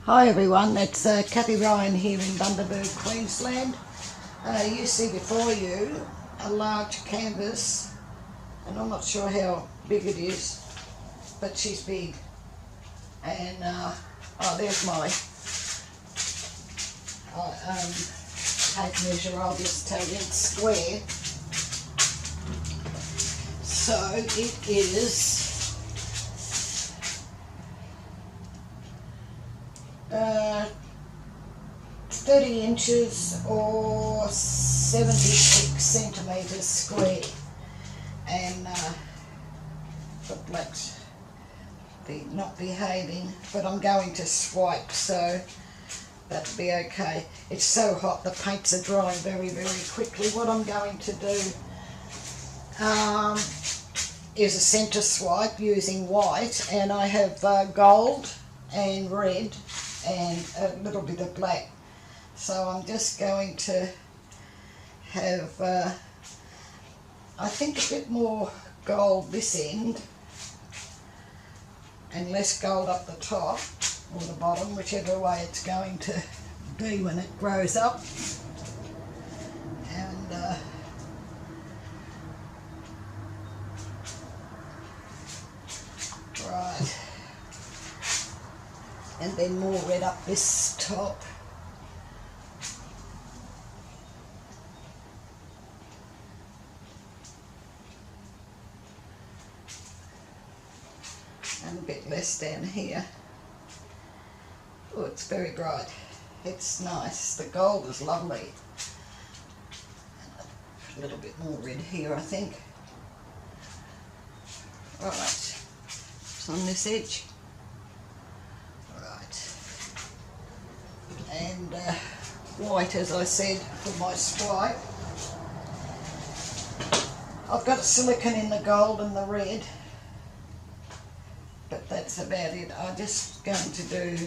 Hi everyone, it's Kathie Ryan here in Bundaberg, Queensland. You see before you a large canvas, and I'm not sure how big it is, but she's big. And oh, there's my tape measure. I'll just tell you it's square. So it is 30 inches or 76 centimetres square, and the black's not behaving, but I'm going to swipe, so that'll be okay. It's so hot, the paints are drying very, very quickly. What I'm going to do is a centre swipe using white, and I have gold and red and a little bit of black. So I'm just going to have, I think, a bit more gold this end and less gold up the top or the bottom, whichever way it's going to be when it grows up. And right, and then more red up this top. And a bit less down here. Oh, it's very bright. It's nice. The gold is lovely. A little bit more red here, I think. Right, it's on this edge. Right. And white, as I said, for my swipe. I've got a silicone in the gold and the red, but that's about it. I'm just going to do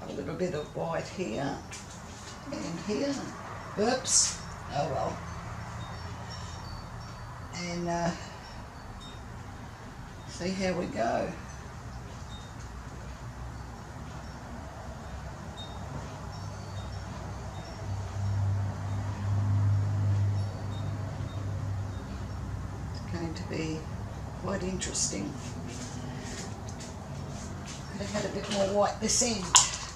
a little bit of white here and here. Oops, oh well. And see how we go. It's going to be quite interesting. Could have had a bit more white this end.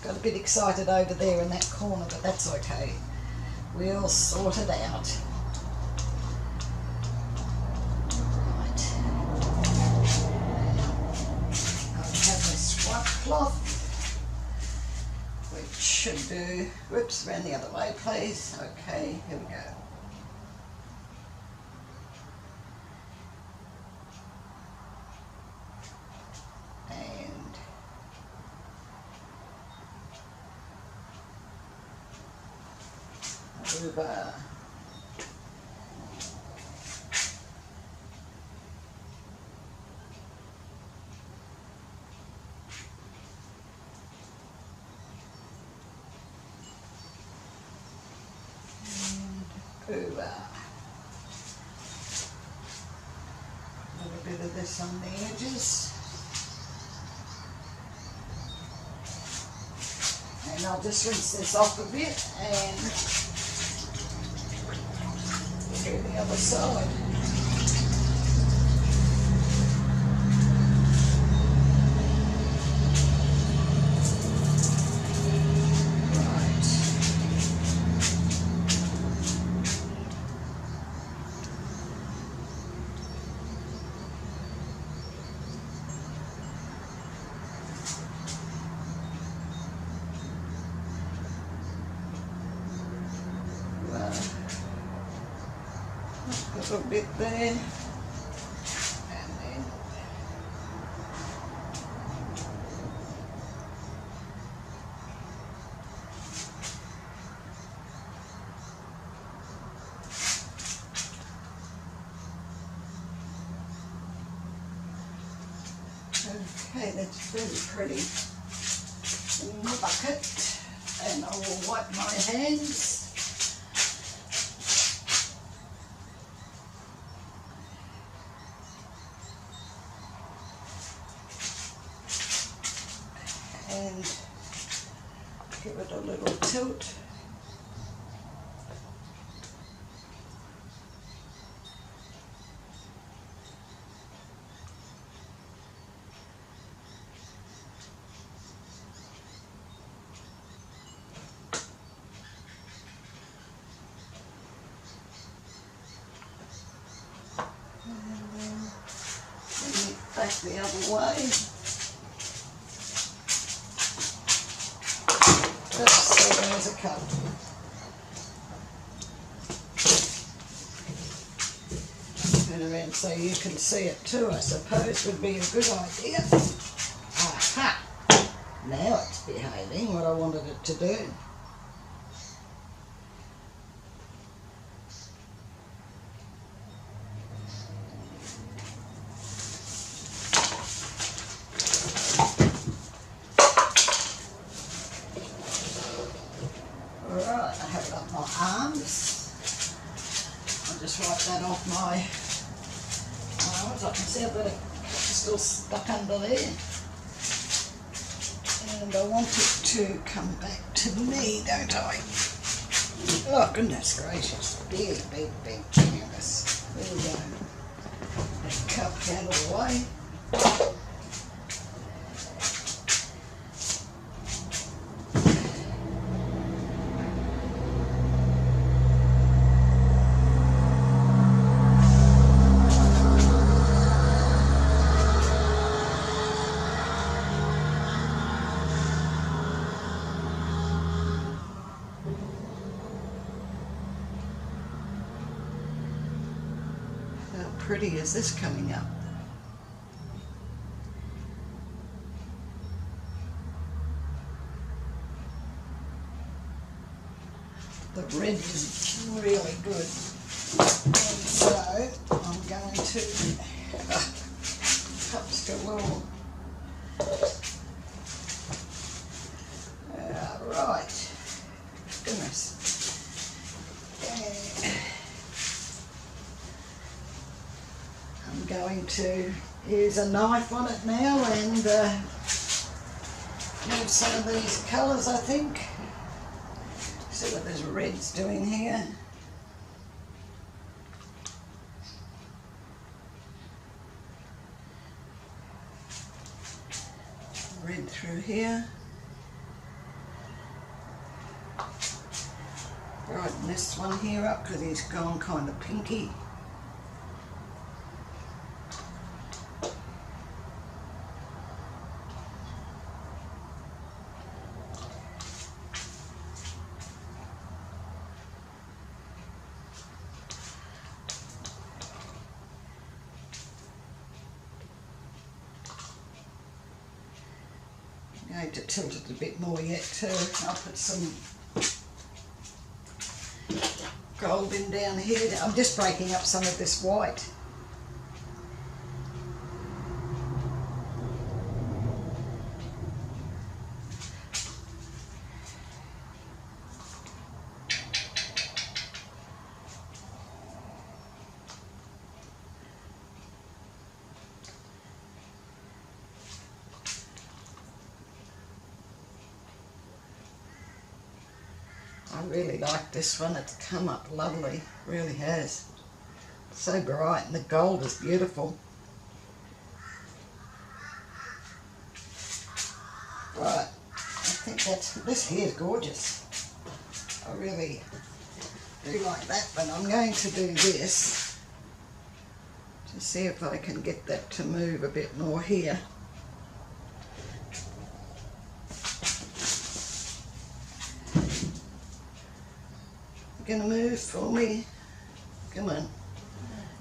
Got a bit excited over there in that corner, but that's okay. We'll sort it out. Right. I'll have my swipe cloth, which should do, whoops, around the other way please. Okay, here we go. Over. And over. A little bit of this on the edges. And I'll just rinse this off a bit and do the other side. Right. A little bit there, and then okay, that's very pretty in the bucket, and I will wipe my hands. and give it a little tilt. Back the other way. So there's a cut. Turn around so you can see it too, I suppose, would be a good idea. Aha! Now it's behaving what I wanted it to do. That off my arms. I can see a bit of still stuck under there, and I want it to come back to me, don't I? Oh goodness gracious, big canvas. There we go. That cup out of the way. Pretty is this coming up? The red is really good, and so I'm going to cups go well. Right, goodness. I'm going to use a knife on it now and move some of these colours, I think. See what this red's doing here. Red through here. Brighten this one here up because he's gone kind of pinky. I'm going to tilt it a bit more yet too. I'll put some gold in down here. I'm just breaking up some of this white. I really like this one. It's come up lovely, really has. So bright, and the gold is beautiful. Right, I think this here is gorgeous. I really do like that, but I'm going to do this to see if I can get that to move a bit more here. Gonna move for me? Come on,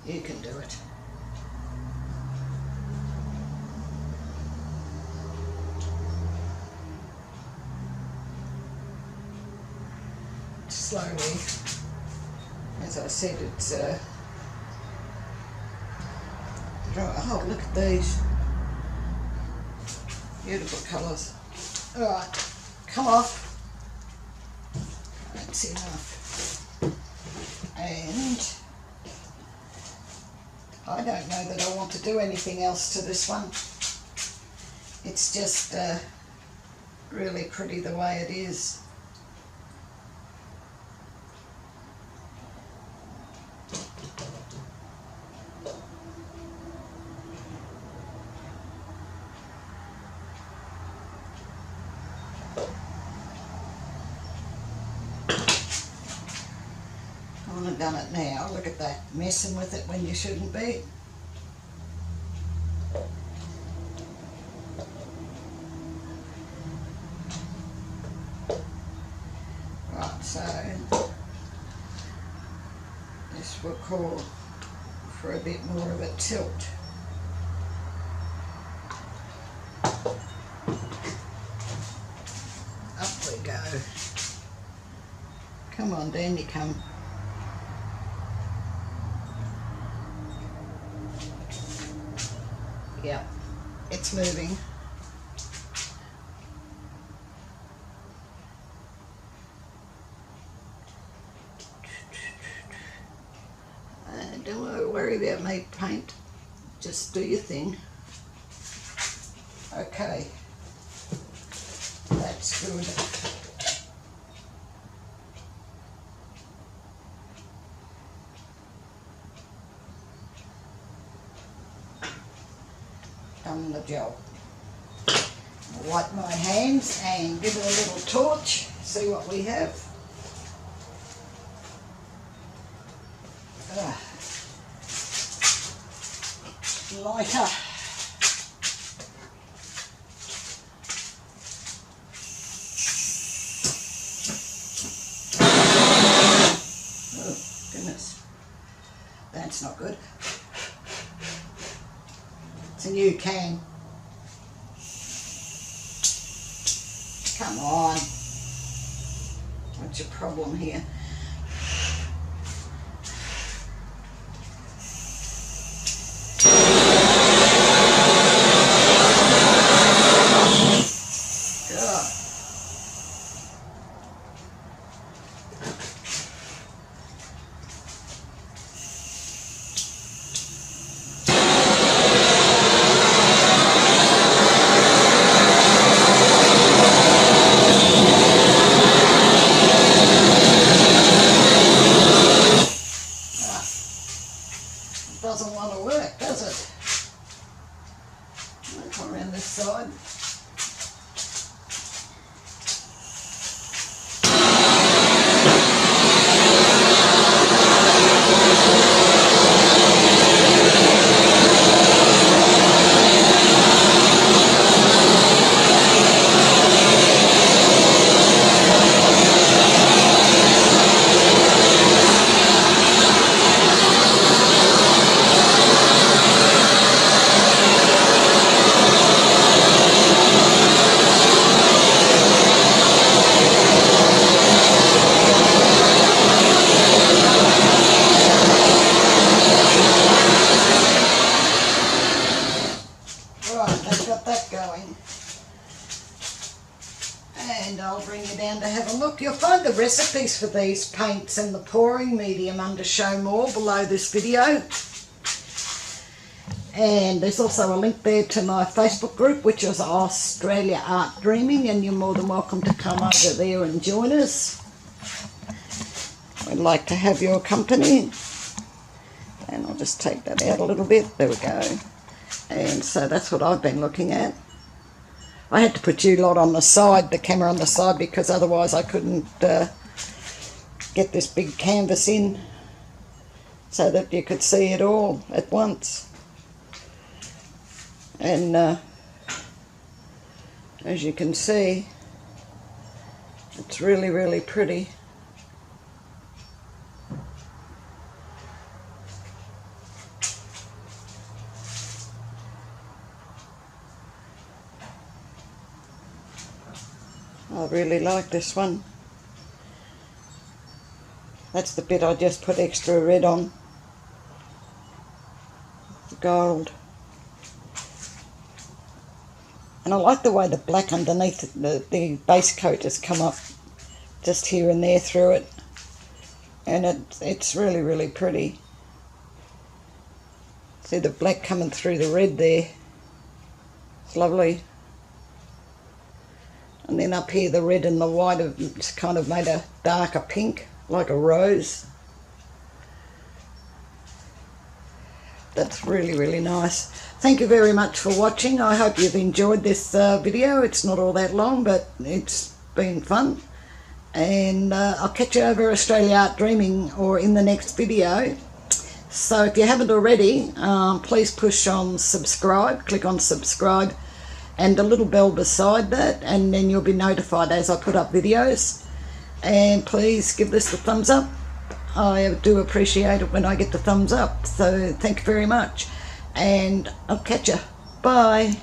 you can do it. Slowly, as I said, it's oh, look at these beautiful colours. All right, come off. That's enough. And I don't know that I want to do anything else to this one. It's just really pretty the way it is. I want to done it now. Look at that, messing with it when you shouldn't be. Right, so this will call for a bit more of a tilt. Up we go. Come on, down you come. Yep, it's moving. Don't worry about me, paint. Just do your thing. Okay, that's good. Done the job. Wipe my hands and give it a little torch, see what we have. Lighter. Oh goodness, that's not good. It's a new can. Come on. What's your problem here? Doesn't want to work, does it? I'll come around this side. And I'll bring you down to have a look. You'll find the recipes for these paints and the pouring medium under Show More below this video. And there's also a link there to my Facebook group, which is Australia Art Dreaming, and you're more than welcome to come over there and join us. We'd like to have your company. And I'll just take that out a little bit. There we go. And so that's what I've been looking at. I had to put you lot on the side, the camera on the side, because otherwise I couldn't get this big canvas in so that you could see it all at once. And as you can see, it's really, really pretty. I really like this one. That's the bit I just put extra red on. The gold. And I like the way the black underneath the base coat has come up just here and there through it. And it's really, really pretty. See the black coming through the red there. It's lovely. And then up here the red and the white have just kind of made a darker pink, like a rose. That's really, really nice. Thank you very much for watching. I hope you've enjoyed this video. It's not all that long, but it's been fun. And I'll catch you over Australia Art Dreaming or in the next video. So if you haven't already, please push on subscribe, click on subscribe and the little bell beside that, and then you'll be notified as I put up videos. And please give this a thumbs up. I do appreciate it when I get the thumbs up, so thank you very much, and I'll catch you. Bye.